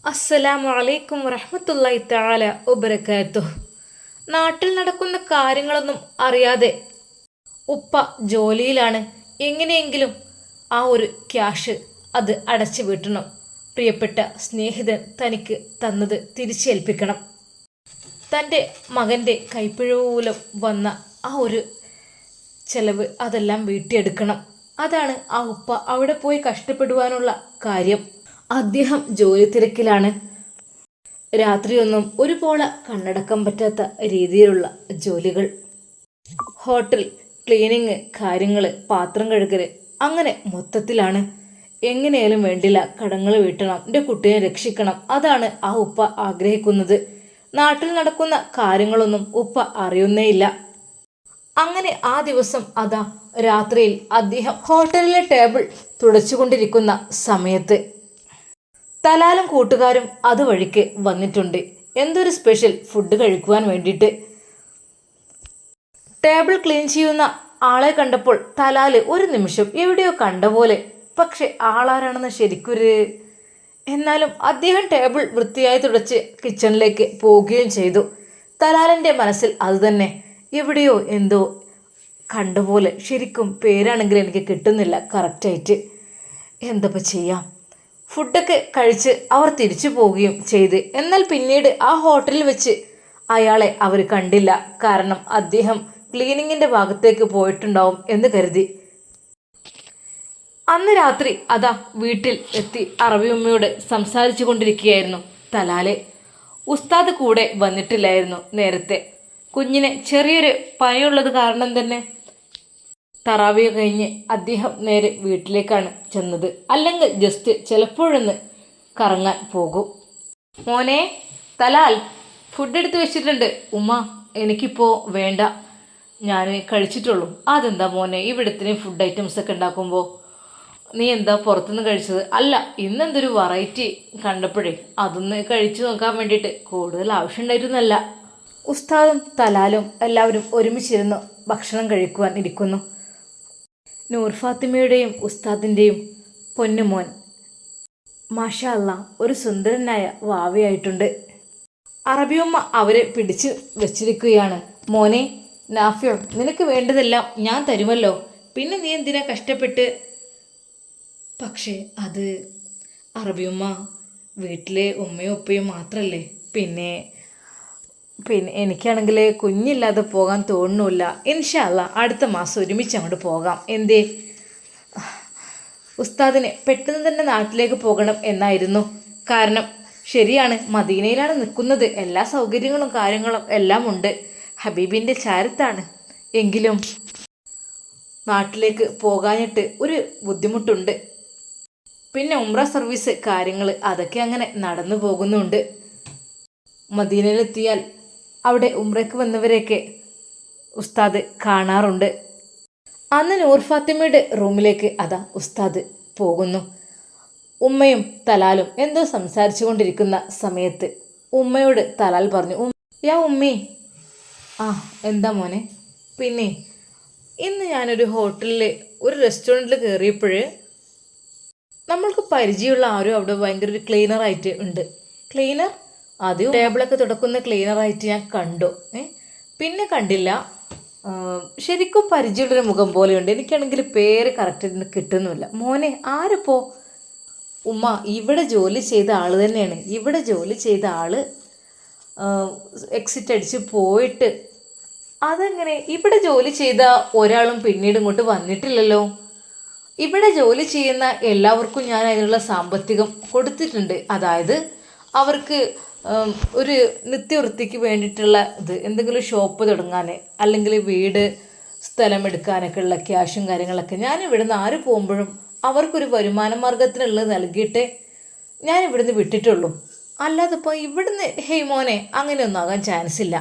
അസ്സലാമു അലൈക്കും വറഹ്മത്തുള്ളാഹി തആല വബറകാതുഹു. നാട്ടിൽ നടക്കുന്ന കാര്യങ്ങളൊന്നും അറിയാതെ ഉപ്പ ജോലിയിലാണ്. എങ്ങനെയെങ്കിലും ആ ഒരു ക്യാഷ് അത് അടച്ചു വീട്ടണം. പ്രിയപ്പെട്ട സ്നേഹിതൻ തനിക്ക് തന്നത് തിരിച്ചേൽപ്പിക്കണം. തൻ്റെ മകൻ്റെ കൈപ്പിഴവ് മൂലം വന്ന ആ ഒരു ചെലവ് അതെല്ലാം വീട്ടിയെടുക്കണം. അതാണ് ആ ഉപ്പ അവിടെ പോയി കഷ്ടപ്പെടുവാനുള്ള കാര്യം. അദ്ദേഹം ജോലി തിരക്കിലാണ്. രാത്രിയൊന്നും ഒരുപോള കണ്ണടക്കാൻ പറ്റാത്ത രീതിയിലുള്ള ജോലികൾ. ഹോട്ടൽ ക്ലീനിങ് കാര്യങ്ങൾ, പാത്രം കഴുകൽ, അങ്ങനെ മൊത്തത്തിലാണ്. എങ്ങനെയാലും വേണ്ടില്ല, കടങ്ങൾ വീട്ടണം, എൻ്റെ കുട്ടിയെ രക്ഷിക്കണം. അതാണ് ആ ഉപ്പ ആഗ്രഹിക്കുന്നത്. നാട്ടിൽ നടക്കുന്ന കാര്യങ്ങളൊന്നും ഉപ്പ അറിയുന്നേയില്ല. അങ്ങനെ ആ ദിവസം അതാ രാത്രിയിൽ അദ്ദേഹം ഹോട്ടലിലെ ടേബിൾ തുടച്ചുകൊണ്ടിരിക്കുന്ന സമയത്ത് തലാലും കൂട്ടുകാരും അതുവഴിക്ക് വന്നിട്ടുണ്ട്. എന്തൊരു സ്പെഷ്യൽ ഫുഡ് കഴിക്കുവാൻ വേണ്ടിയിട്ട്. ടേബിൾ ക്ലീൻ ചെയ്യുന്ന ആളെ കണ്ടപ്പോൾ തലാല് ഒരു നിമിഷം എവിടെയോ കണ്ട പോലെ. പക്ഷെ ആളാരാണെന്ന് ശരിക്കൊരു എന്നാലും അദ്ദേഹം ടേബിൾ വൃത്തിയായി തുടച്ച് കിച്ചണിലേക്ക് പോവുകയും ചെയ്തു. തലാലിൻ്റെ മനസ്സിൽ അതുതന്നെ, എവിടെയോ എന്തോ കണ്ടുപോലെ. ശരിക്കും പേരാണെങ്കിൽ എനിക്ക് കിട്ടുന്നില്ല കറക്റ്റായിട്ട്. എന്തപ്പോൾ ചെയ്യാം. ഫുഡൊക്കെ കഴിച്ച് അവർ തിരിച്ചു പോവുകയും ചെയ്ത്. എന്നാൽ പിന്നീട് ആ ഹോട്ടലിൽ വെച്ച് അയാളെ അവർ കണ്ടില്ല. കാരണം അദ്ദേഹം ക്ലീനിങ്ങിൻ്റെ ഭാഗത്തേക്ക് പോയിട്ടുണ്ടാവും എന്ന് കരുതി. അന്ന് രാത്രി അതാ വീട്ടിൽ എത്തി അറബി ഉമ്മയോട് സംസാരിച്ചു കൊണ്ടിരിക്കുകയായിരുന്നു തലാലെ. ഉസ്താദ് കൂടെ വന്നിട്ടില്ലായിരുന്നു നേരത്തെ. കുഞ്ഞിന് ചെറിയൊരു പനിയുള്ളത് കാരണം തന്നെ തറാവിയ കഴിഞ്ഞ് അദ്ദേഹം നേരെ വീട്ടിലേക്കാണ് ചെന്നത്. അല്ലെങ്കിൽ ജസ്റ്റ് ചിലപ്പോഴൊന്ന് കറങ്ങാൻ പോകും. മോനെ തലാൽ, ഫുഡ് എടുത്ത് വെച്ചിട്ടുണ്ട്. ഉമ്മ എനിക്കിപ്പോൾ വേണ്ട, ഞാൻ കഴിച്ചിട്ടുള്ളൂ. അതെന്താ മോനെ ഇവിടത്തിന് ഫുഡ് ഐറ്റംസ് ഒക്കെ ഉണ്ടാക്കുമ്പോൾ നീ എന്താ പുറത്തുനിന്ന് കഴിച്ചത്? അല്ല, ഇന്നെന്തൊരു വെറൈറ്റി കണ്ടപ്പോഴേ അതൊന്ന് കഴിച്ചു നോക്കാൻ വേണ്ടിയിട്ട്, കൂടുതൽ ആവശ്യമുണ്ടായിരുന്നല്ല. ഉസ്താദും തലാലും എല്ലാവരും ഒരുമിച്ചിരുന്ന് ഭക്ഷണം കഴിക്കുവാൻ ഇരിക്കുന്നു. നൂർ ഫാത്തിമയുടെയും ഉസ്താദിൻ്റെയും പൊന്നുമോൻ മാഷാ അല്ലാ ഒരു സുന്ദരനായ വാവയായിട്ടുണ്ട്. അറബിയമ്മ അവരെ പിടിച്ച് വെച്ചിരിക്കുകയാണ്. മോനെ നാഫിയോ, നിനക്ക് വേണ്ടതെല്ലാം ഞാൻ തരുമല്ലോ, പിന്നെ നീ എന്തിനാ കഷ്ടപ്പെട്ട്? പക്ഷേ അത് അറബിയമ്മ, വീട്ടിലെ ഉമ്മയും ഉപ്പയും മാത്രമല്ലേ, പിന്നെ എനിക്കാണെങ്കിൽ കുഞ്ഞില്ലാതെ പോകാൻ തോന്നുന്നില്ല. ഇൻഷാ അല്ലാ അടുത്ത മാസം ഒരുമിച്ച് അങ്ങോട്ട് പോകാം. എന്തേ? ഉസ്താദിന് പെട്ടെന്ന് തന്നെ നാട്ടിലേക്ക് പോകണം എന്നായിരുന്നു. കാരണം ശരിയാണ്, മദീനയിലാണ് നിൽക്കുന്നത്, എല്ലാ സൗകര്യങ്ങളും കാര്യങ്ങളും എല്ലാം ഉണ്ട്, ഹബീബിൻ്റെ ചാരത്താണ്. എങ്കിലും നാട്ടിലേക്ക് പോകാനിട്ട് ഒരു ബുദ്ധിമുട്ടുണ്ട്. പിന്നെ ഉംറ സർവീസ് കാര്യങ്ങൾ അതൊക്കെ അങ്ങനെ നടന്നു പോകുന്നുണ്ട്. മദീനയിലെത്തിയാൽ അവിടെ ഉംറയ്ക്ക് വന്നവരെയൊക്കെ ഉസ്താദ് കാണാറുണ്ട്. അന്ന് നൂർ ഫാത്തിമയുടെ റൂമിലേക്ക് അതാ ഉസ്താദ് പോകുന്നു. ഉമ്മയും തലാലും എന്തോ സംസാരിച്ചു കൊണ്ടിരിക്കുന്ന സമയത്ത് ഉമ്മയോട് തലാൽ പറഞ്ഞു, യാ ഉമ്മി. ആ എന്താ മോനെ? പിന്നെ ഇന്ന് ഞാനൊരു ഹോട്ടലിൽ ഒരു റെസ്റ്റോറൻറ്റിൽ കയറിയപ്പോൾ നമ്മൾക്ക് പരിചയമുള്ള ആരും അവിടെ ഭയങ്കര ഒരു ക്ലീനറായിട്ട് ഉണ്ട്. ക്ലീനർ? ആദ്യം ടേബിളൊക്കെ തുടക്കുന്ന ക്ലീനറായിട്ട് ഞാൻ കണ്ടു. പിന്നെ കണ്ടില്ല. ശരിക്കും പരിചയമുള്ളൊരു മുഖം പോലെയുണ്ട്. എനിക്കാണെങ്കിൽ പേര് കറക്റ്റ് കിട്ടുന്നുമില്ല. മോനെ ആരിപ്പോ? ഉമ്മ, ഇവിടെ ജോലി ചെയ്ത ആൾ തന്നെയാണ്. ഇവിടെ ജോലി ചെയ്ത ആൾ എക്സിറ്റ് അടിച്ച് പോയിട്ട്. അതെങ്ങനെ? ഇവിടെ ജോലി ചെയ്ത ഒരാളും പിന്നീട് ഇങ്ങോട്ട് വന്നിട്ടില്ലല്ലോ. ഇവിടെ ജോലി ചെയ്യുന്ന എല്ലാവർക്കും ഞാൻ അതിനുള്ള സാമ്പത്തികം കൊടുത്തിട്ടുണ്ട്. അതായത് അവർക്ക് ഒരു നിത്യവൃത്തിക്ക് വേണ്ടിയിട്ടുള്ള ഇത്, എന്തെങ്കിലും ഷോപ്പ് തുടങ്ങാൻ അല്ലെങ്കിൽ വീട് സ്ഥലം എടുക്കാനൊക്കെ ഉള്ള ക്യാഷും കാര്യങ്ങളൊക്കെ ഞാൻ ഇവിടുന്ന് ആര് പോകുമ്പോഴും അവർക്കൊരു വരുമാന മാർഗത്തിനുള്ളത് നൽകിയിട്ടേ ഞാൻ ഇവിടുന്ന് വിട്ടിട്ടുള്ളൂ. അല്ലാതെ ഇപ്പോൾ ഇവിടുന്ന് ഹേയ് മോനെ അങ്ങനെയൊന്നും ആകാൻ ചാൻസ് ഇല്ല.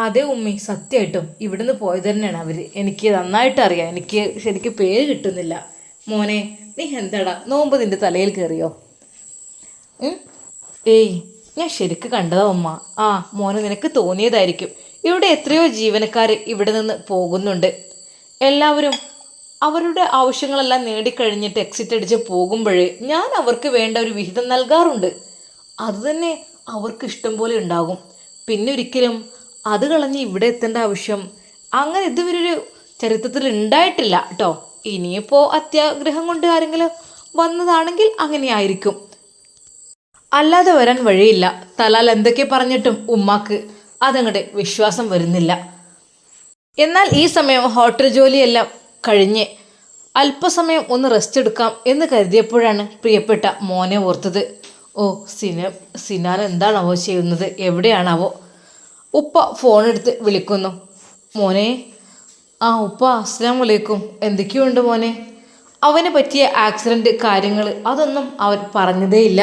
അതേ ഉമ്മി, സത്യമായിട്ടും ഇവിടുന്ന് പോയത് തന്നെയാണ് അവർ. എനിക്ക് നന്നായിട്ട് അറിയാം. എനിക്ക് ശരിക്കും പേര് കിട്ടുന്നില്ല. മോനെ നീ എന്താടാ നോമ്പ് നിൻ്റെ തലയിൽ കയറിയോ? ഏയ് ഞാൻ ശരിക്ക് കണ്ടതാ ഉമ്മ. ആ മോനെ നിനക്ക് തോന്നിയതായിരിക്കും. ഇവിടെ എത്രയോ ജീവനക്കാർ ഇവിടെ നിന്ന് പോകുന്നുണ്ട്. എല്ലാവരും അവരുടെ ആവശ്യങ്ങളെല്ലാം നേടിക്കഴിഞ്ഞിട്ട് എക്സിറ്റ് അടിച്ച് പോകുമ്പോഴേ ഞാൻ അവർക്ക് വേണ്ട ഒരു വിഹിതം നൽകാറുണ്ട്. അതുതന്നെ അവർക്ക് ഇഷ്ടം പോലെ ഉണ്ടാകും. പിന്നെ ഒരിക്കലും അത് കളഞ്ഞ് ഇവിടെ എത്തേണ്ട ആവശ്യം അങ്ങനെ ഇതുവരൊരു ചരിത്രത്തിൽ ഉണ്ടായിട്ടില്ല കേട്ടോ. ഇനിയിപ്പോൾ അത്യാഗ്രഹം കൊണ്ട് ആരെങ്കിലും വന്നതാണെങ്കിൽ അങ്ങനെയായിരിക്കും, അല്ലാതെ വരാൻ വഴിയില്ല. തലാൽ എന്തൊക്കെ പറഞ്ഞിട്ടും ഉമ്മാക്ക് അതങ്ങോട്ട് വിശ്വാസം വരുന്നില്ല. എന്നാൽ ഈ സമയം ഹോട്ടൽ ജോലിയെല്ലാം കഴിഞ്ഞ് അല്പസമയം ഒന്ന് റെസ്റ്റ് എടുക്കാം എന്ന് കരുതിയപ്പോഴാണ് പ്രിയപ്പെട്ട മോനെ ഓർത്തത്. ഓ, സിനാൻ എന്താണാവോ ചെയ്യുന്നത്, എവിടെയാണാവോ? ഉപ്പ ഫോണെടുത്ത് വിളിക്കുന്നു. മോനെ. ആ ഉപ്പ, അസ്സലാമു അലൈക്കും. എന്തൊക്കെയുണ്ട് മോനെ? അവന് പറ്റിയ ആക്സിഡൻറ്റ് കാര്യങ്ങൾ അതൊന്നും അവൻ പറഞ്ഞതേയില്ല.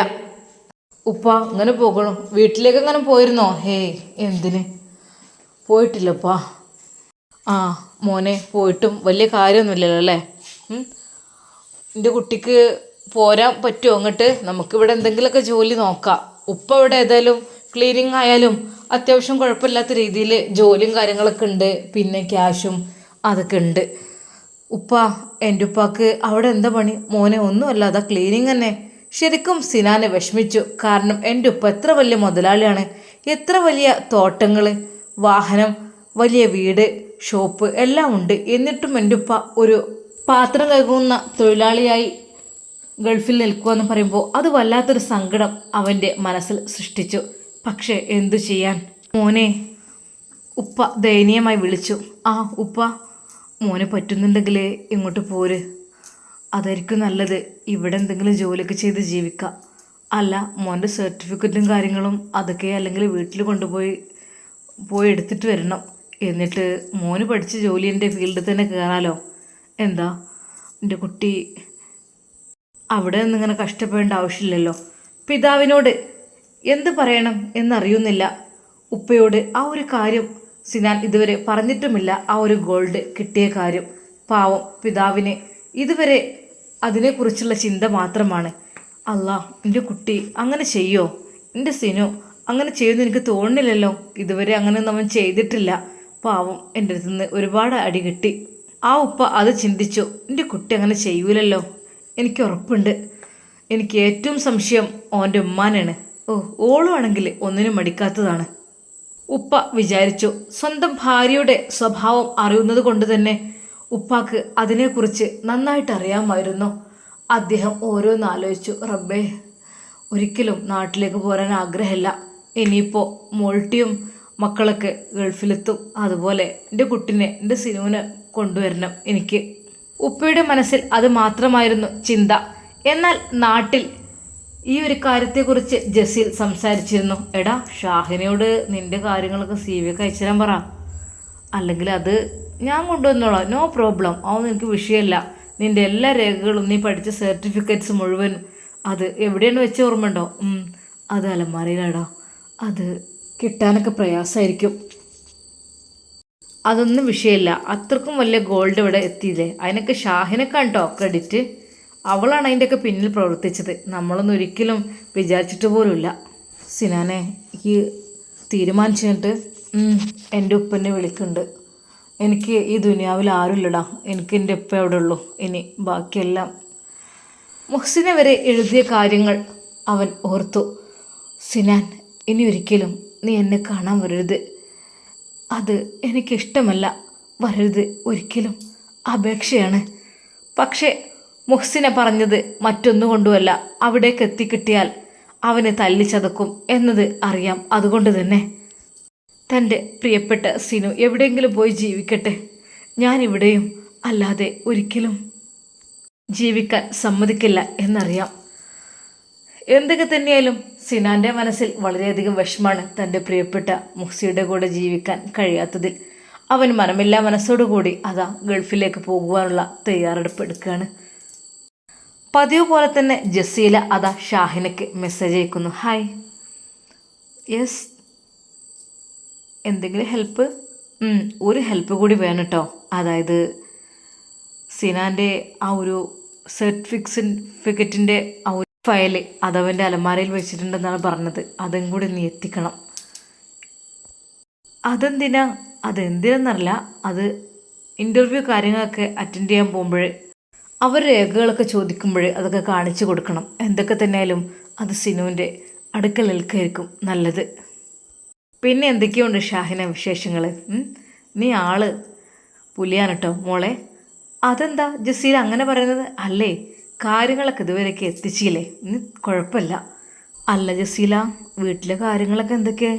ഉപ്പ ഇങ്ങനെ പോകണോ? വീട്ടിലേക്ക് അങ്ങനെ പോയിരുന്നോ? ഹേയ്, എന്തിന് പോയിട്ടില്ലപ്പാ. ആ മോനെ, പോയിട്ടും വലിയ കാര്യമൊന്നുമില്ലല്ലോ അല്ലേ? എൻ്റെ കുട്ടിക്ക് പോരാൻ പറ്റുമോ അങ്ങോട്ട്? നമുക്കിവിടെ എന്തെങ്കിലുമൊക്കെ ജോലി നോക്കാം. ഉപ്പ ഇവിടെ ഏതായാലും ക്ലീനിങ് ആയാലും അത്യാവശ്യം കുഴപ്പമില്ലാത്ത രീതിയിൽ ജോലിയും കാര്യങ്ങളൊക്കെ ഉണ്ട്, പിന്നെ ക്യാഷും അതൊക്കെ ഉണ്ട്. ഉപ്പ, എൻ്റെ ഉപ്പാക്ക് അവിടെ എന്താ പണി? മോനെ, ഒന്നുമല്ല, അതാ ക്ലീനിങ് തന്നെ. ശരിക്കും സിനാനെ വിഷമിച്ചു. കാരണം എൻ്റെ ഉപ്പ എത്ര വലിയ മുതലാളിയാണ്, എത്ര വലിയ തോട്ടങ്ങൾ, വാഹനം, വലിയ വീട്, ഷോപ്പ് എല്ലാം ഉണ്ട്. എന്നിട്ടും എൻ്റെ ഉപ്പ ഒരു പാത്രം കഴുകുന്ന തൊഴിലാളിയായി ഗൾഫിൽ നിൽക്കുക എന്ന് പറയുമ്പോൾ അത് വല്ലാത്തൊരു സങ്കടം അവൻ്റെ മനസ്സിൽ സൃഷ്ടിച്ചു. പക്ഷേ എന്തു ചെയ്യാൻ? മോനെ, ഉപ്പ ദയനീയമായി വിളിച്ചു. ആ ഉപ്പ, മോനെ പറ്റുന്നുണ്ടെങ്കിൽ ഇങ്ങോട്ട് പോര്, അതായിരിക്കും നല്ലത്. ഇവിടെ എന്തെങ്കിലും ജോലിയൊക്കെ ചെയ്ത് ജീവിക്കാം. അല്ല, മോൻ്റെ സർട്ടിഫിക്കറ്റും കാര്യങ്ങളും അതൊക്കെ അല്ലെങ്കിൽ വീട്ടിൽ കൊണ്ടുപോയി എടുത്തിട്ട് വരണം. എന്നിട്ട് മോന് പഠിച്ച ജോലിൻ്റെ ഫീൽഡിൽ തന്നെ കയറാലോ. എന്താ എൻ്റെ കുട്ടി അവിടെ നിന്നിങ്ങനെ കഷ്ടപ്പെടേണ്ട ആവശ്യമില്ലല്ലോ. പിതാവിനോട് എന്ത് പറയണം എന്നറിയുന്നില്ല. ഉപ്പയോട് ആ ഒരു കാര്യം സിനാൻ ഇതുവരെ പറഞ്ഞിട്ടുമില്ല. ആ ഒരു ഗോൾഡ് കിട്ടിയ കാര്യം പാവം പിതാവിന് ഇതുവരെ അതിനെക്കുറിച്ചുള്ള ചിന്ത മാത്രമാണ്. അല്ലാ, എൻ്റെ കുട്ടി അങ്ങനെ ചെയ്യോ? എൻ്റെ സിനു അങ്ങനെ ചെയ്യുമെന്ന് എനിക്ക് തോന്നുന്നില്ലല്ലോ. ഇതുവരെ അങ്ങനെ അവൻ ചെയ്തിട്ടില്ല. പാവം, എൻ്റെ അടുത്ത് നിന്ന് ഒരുപാട് അടി കിട്ടി. ആ ഉപ്പ അത് ചിന്തിച്ചു. എൻ്റെ കുട്ടി അങ്ങനെ ചെയ്യൂലല്ലോ, എനിക്ക് ഉറപ്പുണ്ട്. എനിക്ക് ഏറ്റവും സംശയം ഓൻ്റെ ഉമ്മാനാണ്. ഓ, ഓളുവാണെങ്കിൽ ഒന്നിനും മടിക്കാത്തതാണ്. ഉപ്പ വിചാരിച്ചു. സ്വന്തം ഭാര്യയുടെ സ്വഭാവം അറിയുന്നത് കൊണ്ട് തന്നെ ഉപ്പാക്ക് അതിനെക്കുറിച്ച് നന്നായിട്ട് അറിയാമായിരുന്നു. അദ്ദേഹം ഓരോന്നാലോചിച്ചു. റബ്ബേ, ഒരിക്കലും നാട്ടിലേക്ക് പോരാൻ ആഗ്രഹമില്ല. ഇനിയിപ്പോൾ മോൾട്ടിയും മക്കളൊക്കെ ഗൾഫിലെത്തും, അതുപോലെ എൻ്റെ കുട്ടിനെ, എൻ്റെ സിനുവിനെ കൊണ്ടുവരണം എനിക്ക്. ഉപ്പയുടെ മനസ്സിൽ അത് മാത്രമായിരുന്നു ചിന്ത. എന്നാൽ നാട്ടിൽ ഈ ഒരു കാര്യത്തെക്കുറിച്ച് ജസീൽ സംസാരിച്ചിരുന്നു. എടാ, ഷാഹിനയോട് നിൻ്റെ കാര്യങ്ങളൊക്കെ CV ഒക്കെ അയച്ചു തരാൻ പറ, അല്ലെങ്കിൽ അത് ഞാൻ കൊണ്ടുവന്നോളാം, നോ പ്രോബ്ലം, അതൊന്നും എനിക്ക് വിഷയമല്ല. നിൻ്റെ എല്ലാ രേഖകളും, നീ പഠിച്ച സർട്ടിഫിക്കറ്റ്സ് മുഴുവനും അത് എവിടെയാണ് വെച്ച് ഓർമ്മയുണ്ടോ? അത് അലമാരയിലാടാ, അത് കിട്ടാനൊക്കെ പ്രയാസമായിരിക്കും. അതൊന്നും വിഷയമില്ല, അത്രക്കും വലിയ ഗോൾഡ് ഇവിടെ എത്തിയില്ലേ, അതിനൊക്കെ ഷാഹിനൊക്കെ കേട്ടോ ക്രെഡിറ്റ്. അവളാണ് അതിൻ്റെയൊക്കെ പിന്നിൽ പ്രവർത്തിച്ചത്, നമ്മളൊന്നും ഒരിക്കലും വിചാരിച്ചിട്ട് പോലുമില്ല. സിനാനെ, ഈ തീരുമാനിച്ചിട്ട് എൻ്റെ ഉപ്പനെ വിളിക്കുന്നുണ്ട്. എനിക്ക് ഈ ദുനിയാവിൽ ആരുമില്ലടാ, എനിക്ക് എൻ്റെ ഉപ്പ എവിടെ ഉള്ളൂ. ഇനി ബാക്കിയെല്ലാം മുഹ്സിനെ വരെ എഴുതിയ കാര്യങ്ങൾ അവൻ ഓർത്തു. സിനാൻ, ഇനി ഒരിക്കലും നീ എന്നെ കാണാൻ വരരുത്, അത് എനിക്കിഷ്ടമല്ല, വരരുത് ഒരിക്കലും, അപേക്ഷയാണ്. പക്ഷേ മുഹ്സിനെ പറഞ്ഞത് മറ്റൊന്നുകൊണ്ടുമല്ല, അവിടേക്ക് എത്തിക്കിട്ടിയാൽ അവനെ തല്ലിച്ചതക്കും എന്നത് അറിയാം. അതുകൊണ്ട് തന്നെ തൻ്റെ പ്രിയപ്പെട്ട സിനു എവിടെയെങ്കിലും പോയി ജീവിക്കട്ടെ, ഞാനിവിടെയും അല്ലാതെ ഒരിക്കലും ജീവിക്കാൻ സമ്മതിക്കില്ല എന്നറിയാം. എന്തൊക്കെ തന്നെയായാലും സിനാൻ്റെ മനസ്സിൽ വളരെയധികം വിഷമാണ് തൻ്റെ പ്രിയപ്പെട്ട മുഹ്സിയുടെ കൂടെ ജീവിക്കാൻ കഴിയാത്തതിൽ. അവൻ മനമില്ലാ മനസ്സോടുകൂടി അതാ ഗൾഫിലേക്ക് പോകുവാനുള്ള തയ്യാറെടുപ്പ് എടുക്കുകയാണ്. പതിവ് പോലെ തന്നെ ജസീല അതാ ഷാഹിനയ്ക്ക് മെസ്സേജ് അയക്കുന്നു. ഹായ്, യെസ്, എന്തെങ്കിലും ഹെൽപ്പ്? ഒരു ഹെൽപ്പ് കൂടി വേണം കേട്ടോ. അതായത് സിനാൻ്റെ ആ ഒരു സർട്ടിഫിക്കറ്റിൻ്റെ ആ ഒരു ഫയല് അതവൻ്റെ അലമാരയിൽ വെച്ചിട്ടുണ്ടെന്നാണ് പറഞ്ഞത്, അതും കൂടി നീ എത്തിക്കണം. അതെന്തിനാന്നറിയില്ല, അത് ഇൻ്റർവ്യൂ കാര്യങ്ങളൊക്കെ അറ്റൻഡ് ചെയ്യാൻ പോകുമ്പോൾ അവർ രേഖകളൊക്കെ ചോദിക്കുമ്പോൾ അതൊക്കെ കാണിച്ചു കൊടുക്കണം. എന്തൊക്കെ തന്നെയായാലും അത് സിനുവിൻ്റെ അടുക്കളയിൽക്കായിരിക്കും നല്ലത്. പിന്നെ എന്തൊക്കെയുണ്ട് ഷാഹിന വിശേഷങ്ങൾ? നീ ആള് പുലിയാണ് കേട്ടോ മോളെ. അതെന്താ ജസീല അങ്ങനെ പറയുന്നത്? അല്ലേ, കാര്യങ്ങളൊക്കെ ഇതുവരെയൊക്കെ എത്തിച്ചില്ലേ, കുഴപ്പമില്ല. അല്ല ജസീല, വീട്ടിലെ കാര്യങ്ങളൊക്കെ എന്തൊക്കെ?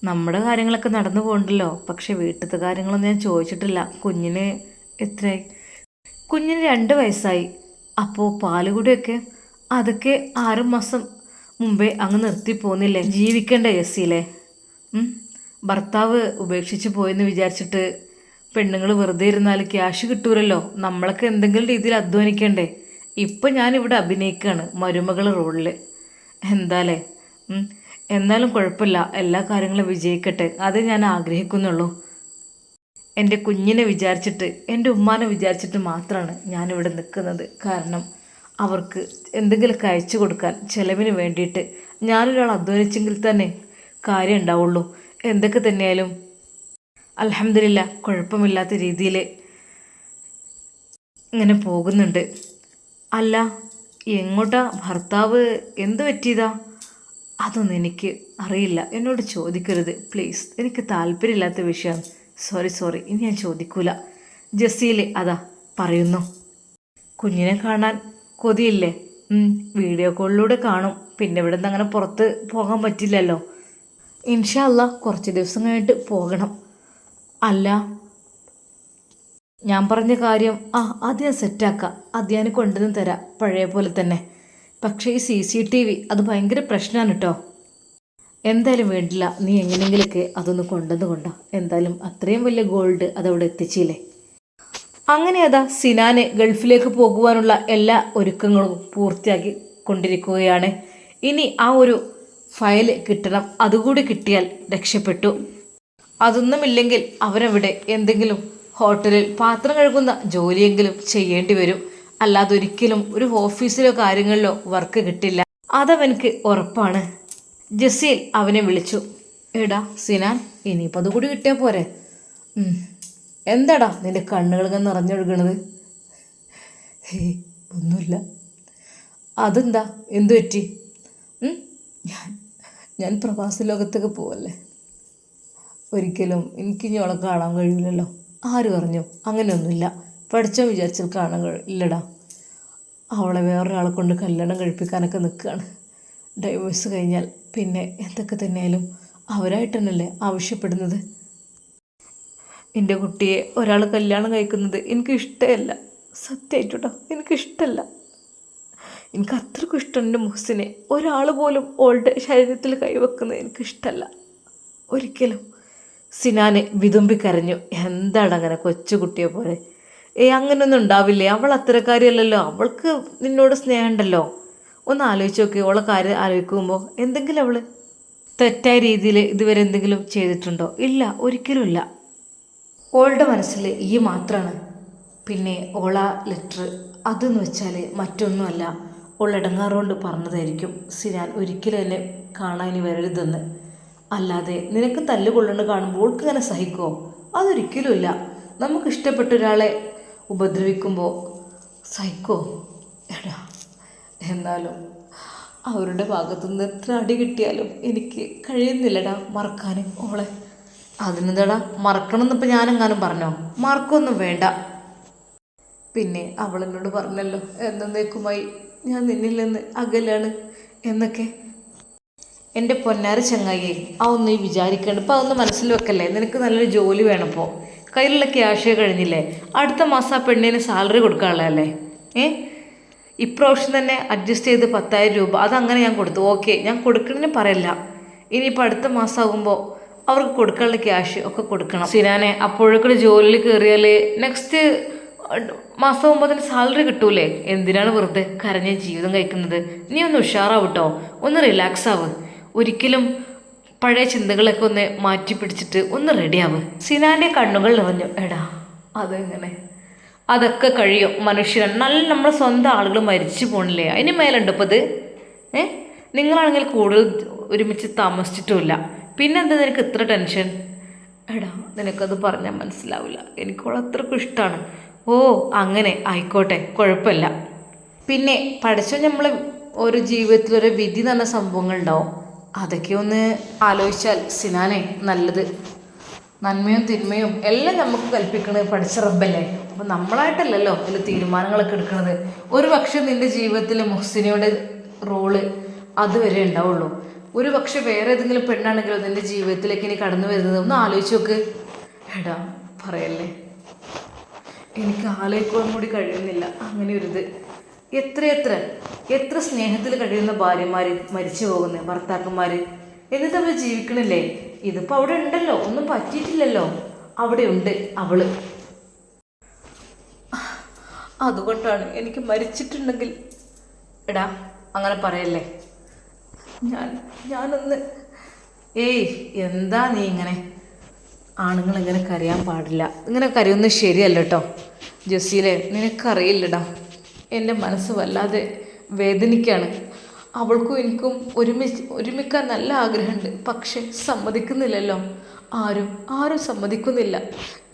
നമ്മുടെ കാര്യങ്ങളൊക്കെ നടന്നു പോകണ്ടല്ലോ, പക്ഷെ വീട്ടിലത്തെ കാര്യങ്ങളൊന്നും ഞാൻ ചോദിച്ചിട്ടില്ല. കുഞ്ഞിന് എത്രയായി? കുഞ്ഞിന് 2 വയസ്സായി. അപ്പോൾ പാലുകൂടിയൊക്കെ അതൊക്കെ 6 മാസം മുമ്പേ അങ്ങ് നിർത്തി പോന്നില്ലേ? ജീവിക്കണ്ടേ ജസീലേ? ഭർത്താവ് ഉപേക്ഷിച്ച് പോയെന്ന് വിചാരിച്ചിട്ട് പെണ്ണുങ്ങൾ വെറുതെ ഇരുന്നാൽ ക്യാഷ് കിട്ടൂലല്ലോ. നമ്മളൊക്കെ എന്തെങ്കിലും രീതിയിൽ അധ്വാനിക്കണ്ടേ? ഇപ്പം ഞാനിവിടെ അഭിനയിക്കുകയാണ് മരുമകൾ റോളിൽ. എന്താലേ, എന്നാലും കുഴപ്പമില്ല, എല്ലാ കാര്യങ്ങളും വിജയിക്കട്ടെ, അത് ഞാൻ ആഗ്രഹിക്കുന്നുള്ളൂ. എൻ്റെ കുഞ്ഞിനെ വിചാരിച്ചിട്ട്, എൻ്റെ ഉമ്മാനെ വിചാരിച്ചിട്ട് മാത്രമാണ് ഞാനിവിടെ നിൽക്കുന്നത്. കാരണം അവർക്ക് എന്തെങ്കിലുമൊക്കെ അയച്ചു കൊടുക്കാൻ ചിലവിന് വേണ്ടിയിട്ട് ഞാനൊരാൾ അധ്വാനിച്ചെങ്കിൽ തന്നെ കാര്യം ഉണ്ടാവുള്ളൂ. എന്തൊക്കെ തന്നെയായാലും അൽഹംദുലില്ലാ കുഴപ്പമില്ലാത്ത രീതിയിൽ ഇങ്ങനെ പോകുന്നുണ്ട്. അല്ല, എങ്ങോട്ടാ ഭർത്താവ്? എന്ത് പറ്റിയതാ? അതൊന്നും എനിക്ക് അറിയില്ല, എന്നോട് ചോദിക്കരുത് പ്ലീസ്, എനിക്ക് താല്പര്യമില്ലാത്ത വിഷയമാണ്. സോറി, ഇനി ഞാൻ ചോദിക്കൂല. ജസീൽ അതാ പറയുന്നു. കുഞ്ഞിനെ കാണാൻ കൊതിയില്ലേ? വീഡിയോ കോളിലൂടെ കാണും. പിന്നെ ഇവിടെ നിന്ന് അങ്ങനെ പുറത്ത് പോകാൻ പറ്റില്ലല്ലോ. ഇൻഷാ അല്ലാ കുറച്ച് ദിവസം കഴിഞ്ഞിട്ട് പോകണം. അല്ല, ഞാൻ പറഞ്ഞ കാര്യം അത് ഞാൻ സെറ്റാക്കാം, അത് ഞാൻ കൊണ്ടുവന്ന് തരാം പഴയ പോലെ തന്നെ. പക്ഷേ ഈ CCTV അത് ഭയങ്കര പ്രശ്നമാണ് കേട്ടോ. എന്തായാലും വേണ്ടില്ല, നീ എങ്ങനെയെങ്കിലൊക്കെ അതൊന്ന് കൊണ്ടുവന്ന് എന്തായാലും അത്രയും വലിയ ഗോൾഡ് അതവിടെ എത്തിച്ചില്ലേ. അങ്ങനെ അതാ സിനാന് ഗൾഫിലേക്ക് പോകുവാനുള്ള എല്ലാ ഒരുക്കങ്ങളും പൂർത്തിയാക്കി കൊണ്ടിരിക്കുകയാണ്. ഇനി ആ ഒരു ഫയൽ കിട്ടണം, അതുകൂടി കിട്ടിയാൽ രക്ഷപ്പെട്ടു. അതൊന്നുമില്ലെങ്കിൽ അവരവിടെ എന്തെങ്കിലും ഹോട്ടലിൽ പാത്രം കഴുകുന്ന ജോലിയെങ്കിലും ചെയ്യേണ്ടി വരും. അല്ലാതെ ഒരിക്കലും ഒരു ഓഫീസിലോ കാര്യങ്ങളിലോ വർക്ക് കിട്ടില്ല, അതവനക്ക് ഉറപ്പാണ്. ജസീൽ അവനെ വിളിച്ചു. എടാ സിനാൻ, ഇനിയിപ്പോൾ അതുകൂടി കിട്ടിയാൽ പോരെ? എന്താടാ നിന്റെ കണ്ണുകളിങ്ങനെ നിറഞ്ഞൊഴുകണത്? ഒന്നുമില്ല. അതെന്താ, എന്തു പറ്റി? ഞാൻ പ്രവാസ ലോകത്തൊക്കെ പോവല്ലേ, ഒരിക്കലും എനിക്ക് ഇനി അവളെ കാണാൻ കഴിയില്ലല്ലോ. ആര് പറഞ്ഞു? അങ്ങനെയൊന്നുമില്ല, പഠിച്ചോ വിചാരിച്ചാൽ കാണാൻ കഴിയില്ലടാ. അവളെ വേറൊരാളെ കൊണ്ട് കല്യാണം കഴിപ്പിക്കാനൊക്കെ നിൽക്കുകയാണ്. ഡൈവേഴ്സ് കഴിഞ്ഞാൽ പിന്നെ എന്തൊക്കെ തന്നെയായാലും അവരായിട്ട് തന്നെയല്ലേ ആവശ്യപ്പെടുന്നത്. എൻ്റെ കുട്ടിയെ ഒരാൾ കല്യാണം കഴിക്കുന്നത് എനിക്കിഷ്ടമല്ല, സത്യമായിട്ടോ എനിക്കിഷ്ടമല്ല. എനിക്ക് അത്രയ്ക്കും ഇഷ്ടം എൻ്റെ മുഹസിനെ. ഒരാൾ പോലും ഓളുടെ ശരീരത്തിൽ കൈവെക്കുന്നത് എനിക്കിഷ്ടമല്ല ഒരിക്കലും. സിനാന് വിതുമ്പിക്കരഞ്ഞു. എന്താണ് അങ്ങനെ കൊച്ചുകുട്ടിയെ പോലെ? അങ്ങനെയൊന്നും ഉണ്ടാവില്ലേ, അവൾ അത്തരക്കാരിയല്ലല്ലോ, അവൾക്ക് നിന്നോട് സ്നേഹമുണ്ടല്ലോ. ഒന്ന് ആലോചിച്ച് നോക്കി, ഓളെ കാര്യം ആലോചിക്കുമ്പോൾ എന്തെങ്കിലും അവൾ തെറ്റായ രീതിയിൽ ഇതുവരെ എന്തെങ്കിലും ചെയ്തിട്ടുണ്ടോ? ഇല്ല, ഒരിക്കലും ഇല്ല. ഓളുടെ മനസ്സിൽ ഈ മാത്രമാണ്. പിന്നെ ഓള ലെറ്റർ അതെന്ന് വെച്ചാൽ മറ്റൊന്നുമല്ല, ഓൾ ഇടങ്ങാറുകൊണ്ട് പറഞ്ഞതായിരിക്കും സിനാൻ ഒരിക്കലും എന്നെ കാണാൻ വരരുതെന്ന്. അല്ലാതെ നിനക്ക് തല്ലുകൊള്ളേണ്ട കാണുമ്പോൾ ഓൾക്ക് ഇങ്ങനെ സഹിക്കുമോ? അതൊരിക്കലുമില്ല. നമുക്കിഷ്ടപ്പെട്ട ഒരാളെ ഉപദ്രവിക്കുമ്പോൾ സഹിക്കുമോ? എടാ, എന്നാലും അവരുടെ ഭാഗത്തുനിന്ന് എത്ര അടി കിട്ടിയാലും എനിക്ക് കഴിയുന്നില്ലടാ മറക്കാനും ഓളെ. അതിനെന്താടാ മറക്കണം എന്നിപ്പോൾ ഞാനെങ്ങാനും പറഞ്ഞോ? മറക്കൊന്നും വേണ്ട. പിന്നെ അവളെന്നോട് പറഞ്ഞല്ലോ എന്നേക്കുമായി ഞാൻ നിന്നിൽ നിന്ന് അകലാണ് എന്നൊക്കെ. എൻ്റെ പൊന്നാര ചങ്ങായി, അതൊന്നും നീ വിചാരിക്കേണ്ട. ഇപ്പോൾ അതൊന്നും മനസ്സിൽ വെക്കല്ലേ. നിനക്ക് നല്ലൊരു ജോലി വേണം. ഇപ്പോൾ കയ്യിലുള്ള ക്യാഷ് കഴിഞ്ഞില്ലേ, അടുത്ത മാസം ആ പെണ്ണിന് സാലറി കൊടുക്കാനുള്ളതല്ലേ. ഇപ്രാവശ്യം തന്നെ അഡ്ജസ്റ്റ് ചെയ്ത് 10,000 രൂപ അതങ്ങനെ ഞാൻ കൊടുത്തു. ഓക്കെ, ഞാൻ കൊടുക്കണമെന്ന് പറയില്ല. ഇനിയിപ്പോൾ അടുത്ത മാസമാകുമ്പോൾ അവർക്ക് കൊടുക്കാനുള്ള ക്യാഷ് ഒക്കെ കൊടുക്കണം. സിനാനെ, അപ്പോഴേക്കൊരു ജോലിയിൽ കയറിയാൽ നെക്സ്റ്റ് മാസമാകുമ്പോൾ അതിന് സാലറി കിട്ടൂലേ? എന്തിനാണ് വെറുതെ കരഞ്ഞ ജീവിതം കഴിക്കുന്നത്? നീ ഒന്ന് ഉഷാറാവട്ടോ, ഒന്ന് റിലാക്സ് ആവ്. ഒരിക്കലും പഴയ ചിന്തകളൊക്കെ ഒന്ന് മാറ്റി പിടിച്ചിട്ട് ഒന്ന് റെഡിയാവ്. സിനാൻ്റെ കണ്ണുകൾ നിറഞ്ഞു. എടാ, അതെങ്ങനെ? അതൊക്കെ കഴിയും. മനുഷ്യൻ നല്ല നമ്മുടെ സ്വന്തം ആളുകൾ മരിച്ചു പോണില്ലേ, അതിന് മേലുണ്ട് ഇപ്പോൾ ഇത്. നിങ്ങളാണെങ്കിൽ കൂടുതൽ ഒരുമിച്ച് താമസിച്ചിട്ടുമില്ല, പിന്നെന്താ നിനക്ക് ഇത്ര ടെൻഷൻ? എടാ, നിനക്കത് പറഞ്ഞാൽ മനസ്സിലാവില്ല, എനിക്കോളെ അത്രക്കും ഇഷ്ടമാണ്. ഓ അങ്ങനെ ആയിക്കോട്ടെ, കുഴപ്പമില്ല. പിന്നെ പഠിച്ചോ, നമ്മൾ ഒരു ജീവിതത്തിലൊരു വിധി തന്നെ സംഭവങ്ങൾ ഉണ്ടാവും. അതൊക്കെ ഒന്ന് ആലോചിച്ചാൽ സിനാനെ നല്ലത്. നന്മയും തിന്മയും എല്ലാം നമുക്ക് കൽപ്പിക്കണത് പഠിച്ച റബ്ബല്ലേ. അപ്പം നമ്മളായിട്ടല്ലല്ലോ ഇതിൽ തീരുമാനങ്ങളൊക്കെ എടുക്കുന്നത്. ഒരു പക്ഷേ നിൻ്റെ ജീവിതത്തിൽ മുഹ്സിനയുടെ റോള് അതുവരെ ഉണ്ടാവുള്ളൂ. ഒരു പക്ഷെ വേറെ ഏതെങ്കിലും പെണ്ണാണെങ്കിലോ നിൻ്റെ ജീവിതത്തിലേക്ക് ഇനി കടന്നു വരുന്നത് ഒന്ന് ആലോചിച്ച് നോക്ക്. എടാ പറയല്ലേ, എനിക്ക് ആലോചിക്കുവാൻ കൂടി കഴിയുന്നില്ല അങ്ങനെ ഒരിത്. എത്ര സ്നേഹത്തിൽ കഴിയുന്ന ഭാര്യമാർ മരിച്ചു പോകുന്നത്, ഭർത്താക്കന്മാർ, എന്നിട്ട് അവർ ജീവിക്കണില്ലേ? ഇതിപ്പോൾ അവിടെ ഉണ്ടല്ലോ, ഒന്നും പറ്റിയിട്ടില്ലല്ലോ, അവിടെ ഉണ്ട് അവള്. അതുകൊണ്ടാണ് എനിക്ക് മരിച്ചിട്ടുണ്ടെങ്കിൽ. എടാ അങ്ങനെ പറയല്ലേ. ഞാനൊന്ന് എന്താ നീ ഇങ്ങനെ? ആണുങ്ങൾ ഇങ്ങനെ കരയാൻ പാടില്ല. ഇങ്ങനെ കരയൊന്നും ശരിയല്ല കേട്ടോ ജസീലെ. നിനക്കറിയില്ലടാ, എൻ്റെ മനസ്സ് വല്ലാതെ വേദനിക്കാണ്. അവൾക്കും എനിക്കും ഒരുമിക്കാൻ നല്ല ആഗ്രഹമുണ്ട്, പക്ഷെ സമ്മതിക്കുന്നില്ലല്ലോ. ആരും സമ്മതിക്കുന്നില്ല.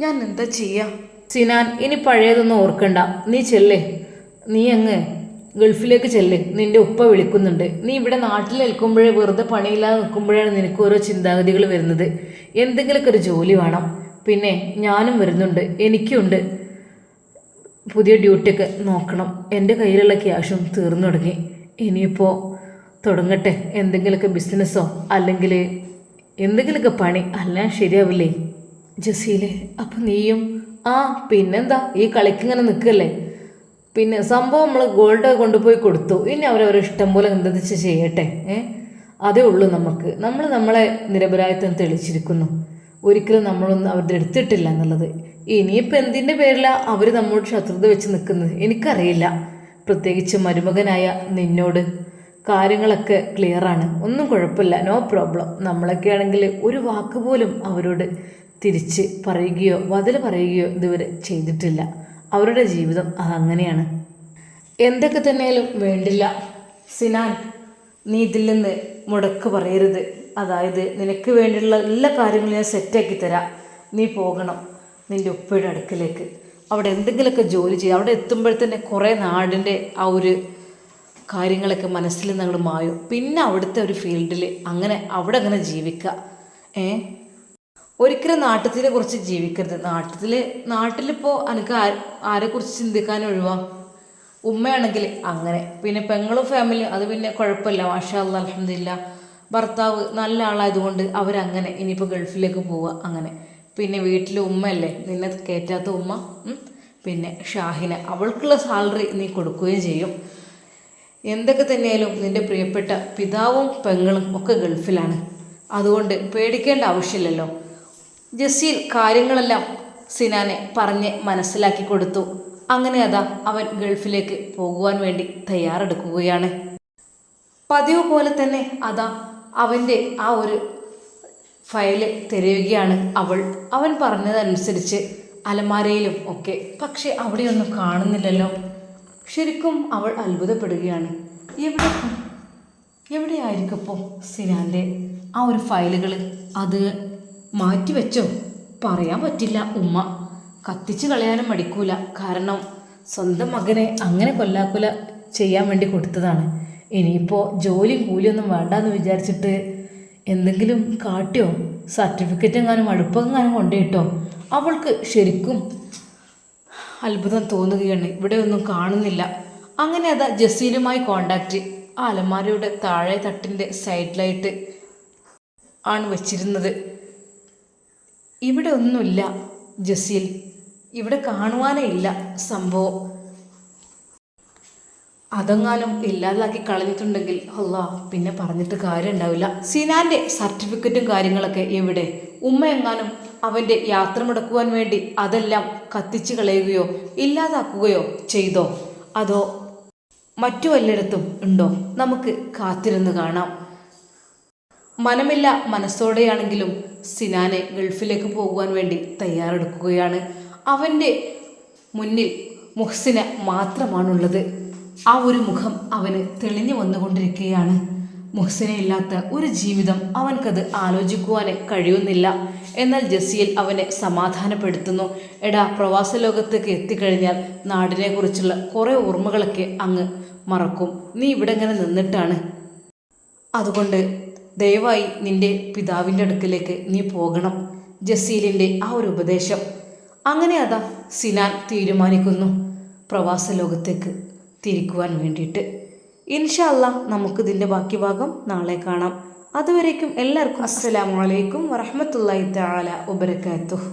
ഞാൻ എന്താ ചെയ്യുക? സിനാൻ, ഇനി പഴയതൊന്നും ഓർക്കണ്ട. നീ ചെല്ലേ, നീ അങ്ങ് ഗൾഫിലേക്ക് ചെല്ല്. നിൻ്റെ ഉപ്പ വിളിക്കുന്നുണ്ട്. നീ ഇവിടെ നാട്ടിൽ നിൽക്കുമ്പോഴേ, വെറുതെ പണിയില്ലാതെ നിൽക്കുമ്പോഴാണ് നിനക്ക് ഓരോ ചിന്താഗതികൾ വരുന്നത്. എന്തെങ്കിലുമൊക്കെ ഒരു ജോലി വേണം. പിന്നെ ഞാനും വരുന്നുണ്ട്, എനിക്കുണ്ട് പുതിയ ഡ്യൂട്ടിയൊക്കെ നോക്കണം. എൻ്റെ കയ്യിലുള്ള ക്യാഷും തീർന്നു തുടങ്ങി. ഇനിയിപ്പോൾ തുടങ്ങട്ടെ എന്തെങ്കിലുമൊക്കെ ബിസിനസ്സോ അല്ലെങ്കിൽ എന്തെങ്കിലുമൊക്കെ പണി, അല്ല ശരിയാവില്ലേ? ജസീലെ, അപ്പം നീയും? പിന്നെന്താ, ഈ കളിക്കിങ്ങനെ നിൽക്കല്ലേ? പിന്നെ സംഭവം നമ്മൾ ഗോൾഡ് കൊണ്ടുപോയി കൊടുത്തു. ഇനി അവരവരെ ഇഷ്ടം പോലെ എന്താ വെച്ച് ചെയ്യട്ടെ. അതേ ഉള്ളൂ നമുക്ക്. നമ്മളെ നിരപരാധിത്വം തെളിച്ചിരിക്കുന്നു. ഒരിക്കലും നമ്മളൊന്നും അവരുടെ എടുത്തിട്ടില്ല എന്നുള്ളത്. ഇനിയിപ്പോൾ എന്തിൻ്റെ പേരിലാണ് അവർ നമ്മളോട് ശത്രുത വെച്ച് നിൽക്കുന്നത് എനിക്കറിയില്ല. പ്രത്യേകിച്ച് മരുമകനായ നിന്നോട് കാര്യങ്ങളൊക്കെ ക്ലിയറാണ്, ഒന്നും കുഴപ്പമില്ല, നോ പ്രോബ്ലം. നമ്മളൊക്കെ ആണെങ്കിൽ ഒരു വാക്ക് പോലും അവരോട് തിരിച്ച് പറയുകയോ ബദൽ പറയുകയോ ഇതുവരെ ചെയ്തിട്ടില്ല. അവരുടെ ജീവിതം അതങ്ങനെയാണ്. എന്തൊക്കെ തന്നെയാലും വേണ്ടില്ല സിനാൻ, നീ ഇതിൽ നിന്ന് മുടക്ക് പറയരുത്. അതായത് നിനക്ക് വേണ്ടിയുള്ള എല്ലാ കാര്യങ്ങളും ഞാൻ സെറ്റാക്കി തരാം. നീ പോകണം നിൻ്റെ ഉപ്പയുടെ അടുക്കലേക്ക്. അവിടെ എന്തെങ്കിലുമൊക്കെ ജോലി ചെയ്യുക. അവിടെ എത്തുമ്പോഴത്തന്നെ കുറേ നാടിൻ്റെ ആ ഒരു കാര്യങ്ങളൊക്കെ മനസ്സിൽ നിന്ന് അങ്ങോട്ട് മായും. പിന്നെ അവിടുത്തെ ഒരു ഫീൽഡിൽ അവിടെ അങ്ങനെ ജീവിക്കുക. ഒരിക്കലും നാട്ടത്തിനെ കുറിച്ച് ജീവിക്കരുത്. നാട്ടിലിപ്പോൾ എനിക്ക് ആരെക്കുറിച്ച് ചിന്തിക്കാൻ ഒഴിവാ. ഉമ്മയാണെങ്കിൽ അങ്ങനെ, പിന്നെ പെങ്ങളും ഫാമിലിയും അത് പിന്നെ കുഴപ്പമില്ല, മാഷാ അല്ലാഹ് അൽഹംദുലില്ലാ. ഭർത്താവ് നല്ല ആളായതുകൊണ്ട് അവരങ്ങനെ ഇനിയിപ്പോൾ ഗൾഫിലേക്ക് പോവുക അങ്ങനെ. പിന്നെ വീട്ടിൽ ഉമ്മയല്ലേ, നിന്നെ കയറ്റാത്ത ഉമ്മ. പിന്നെ ഷാഹിന, അവൾക്കുള്ള സാലറി നീ കൊടുക്കുകയും ചെയ്യും. എന്തൊക്കെ തന്നെയാലും നിൻ്റെ പ്രിയപ്പെട്ട പിതാവും പെങ്ങളും ഒക്കെ ഗൾഫിലാണ്. അതുകൊണ്ട് പേടിക്കേണ്ട ആവശ്യമില്ലല്ലോ. ജസീൽ കാര്യങ്ങളെല്ലാം സിനാനെ പറഞ്ഞ് മനസ്സിലാക്കി കൊടുത്തു. അങ്ങനെ അവൻ ഗൾഫിലേക്ക് പോകുവാൻ വേണ്ടി തയ്യാറെടുക്കുകയാണ്. പതിവ് പോലെ തന്നെ അവൻ്റെ ആ ഒരു ഫയല് തിരയുകയാണ് അവൻ പറഞ്ഞതനുസരിച്ച് അലമാരയിലും ഒക്കെ. പക്ഷെ അവിടെയൊന്നും കാണുന്നില്ലല്ലോ. ശരിക്കും അവൾ അത്ഭുതപ്പെടുകയാണ്. എവിടെയായിരിക്കും ഇപ്പോൾ സിനാൻ്റെ ആ ഒരു ഫയലുകൾ? അത് മാറ്റിവെച്ചോ? പറയാൻ പറ്റില്ല. ഉമ്മ കത്തിച്ച് കളയാനും മടിക്കൂല. കാരണം സ്വന്തം മകനെ അങ്ങനെ കൊല്ലാക്കൊല ചെയ്യാൻ വേണ്ടി കൊടുത്തതാണ്. ഇനിയിപ്പോൾ ജോലിയും കൂലിയൊന്നും വേണ്ടാന്ന് വിചാരിച്ചിട്ട് എന്തെങ്കിലും കാട്ടിയോ? സർട്ടിഫിക്കറ്റ് എങ്ങാനും അടുപ്പെങ്ങാനും കൊണ്ടുപോയിട്ടോ? അവൾക്ക് ശരിക്കും അത്ഭുതം തോന്നുകയാണ്. ഇവിടെ ഒന്നും കാണുന്നില്ല. അങ്ങനെ ജസീലുമായി കോണ്ടാക്റ്റ്. ആ അലമാരയുടെ താഴെ തട്ടിൻ്റെ സൈഡിലായിട്ട് ആണ് വച്ചിരുന്നത്. ഇവിടെ ഒന്നുമില്ല ജസീൽ, ഇവിടെ കാണുവാനേ ഇല്ല സംഭവം. അതെങ്ങാനും ഇല്ലാതാക്കി കളഞ്ഞിട്ടുണ്ടെങ്കിൽ അല്ലാ, പിന്നെ പറഞ്ഞിട്ട് കാര്യം ഉണ്ടാവില്ല. സിനാൻ്റെ സർട്ടിഫിക്കറ്റും കാര്യങ്ങളൊക്കെ എവിടെ? ഉമ്മ എങ്ങാനും അവൻ്റെ യാത്ര മുടക്കുവാൻ വേണ്ടി അതെല്ലാം കത്തിച്ച് കളയുകയോ ഇല്ലാതാക്കുകയോ ചെയ്തോ? അതോ മറ്റു വല്ലയിടത്തും ഉണ്ടോ? നമുക്ക് കാത്തിരുന്ന് കാണാം. മനമില്ല മനസ്സോടെയാണെങ്കിലും സിനാനെ ഗൾഫിലേക്ക് പോകുവാൻ വേണ്ടി തയ്യാറെടുക്കുകയാണ്. അവൻ്റെ മുന്നിൽ മുഹ്സിന മാത്രമാണുള്ളത്. ആ ഒരു മുഖം അവന് തെളിഞ്ഞു വന്നുകൊണ്ടിരിക്കുകയാണ്. മുഹ്സിനയില്ലാത്ത ഒരു ജീവിതം അവൻക്കത് ആലോചിക്കുവാൻ കഴിയുന്നില്ല. എന്നാൽ ജസീൽ അവനെ സമാധാനപ്പെടുത്തുന്നു. എടാ, പ്രവാസ ലോകത്തേക്ക് എത്തിക്കഴിഞ്ഞാൽ നാടിനെക്കുറിച്ചുള്ള കുറേ ഓർമ്മകളൊക്കെ അങ്ങ് മറക്കും. നീ ഇവിടെ ഇങ്ങനെ നിന്നിട്ടാണ്. അതുകൊണ്ട് ദയവായി നിന്റെ പിതാവിൻ്റെ അടുക്കലേക്ക് നീ പോകണം. ജസീലിൻ്റെ ആ ഒരു ഉപദേശം. അങ്ങനെ അതാ സിനാൻ തീരുമാനിക്കുന്നു പ്രവാസ ലോകത്തേക്ക് തിരിക്കുവാൻ വേണ്ടിയിട്ട്. ഇൻഷാ അല്ലാ നമുക്കിതിൻ്റെ ബാക്കി ഭാഗം നാളെ കാണാം. അതുവരേക്കും എല്ലാവർക്കും അസ്സലാമു അലൈക്കും വറഹ്മത്തുള്ളാഹി തആല വബറകാതുഹു.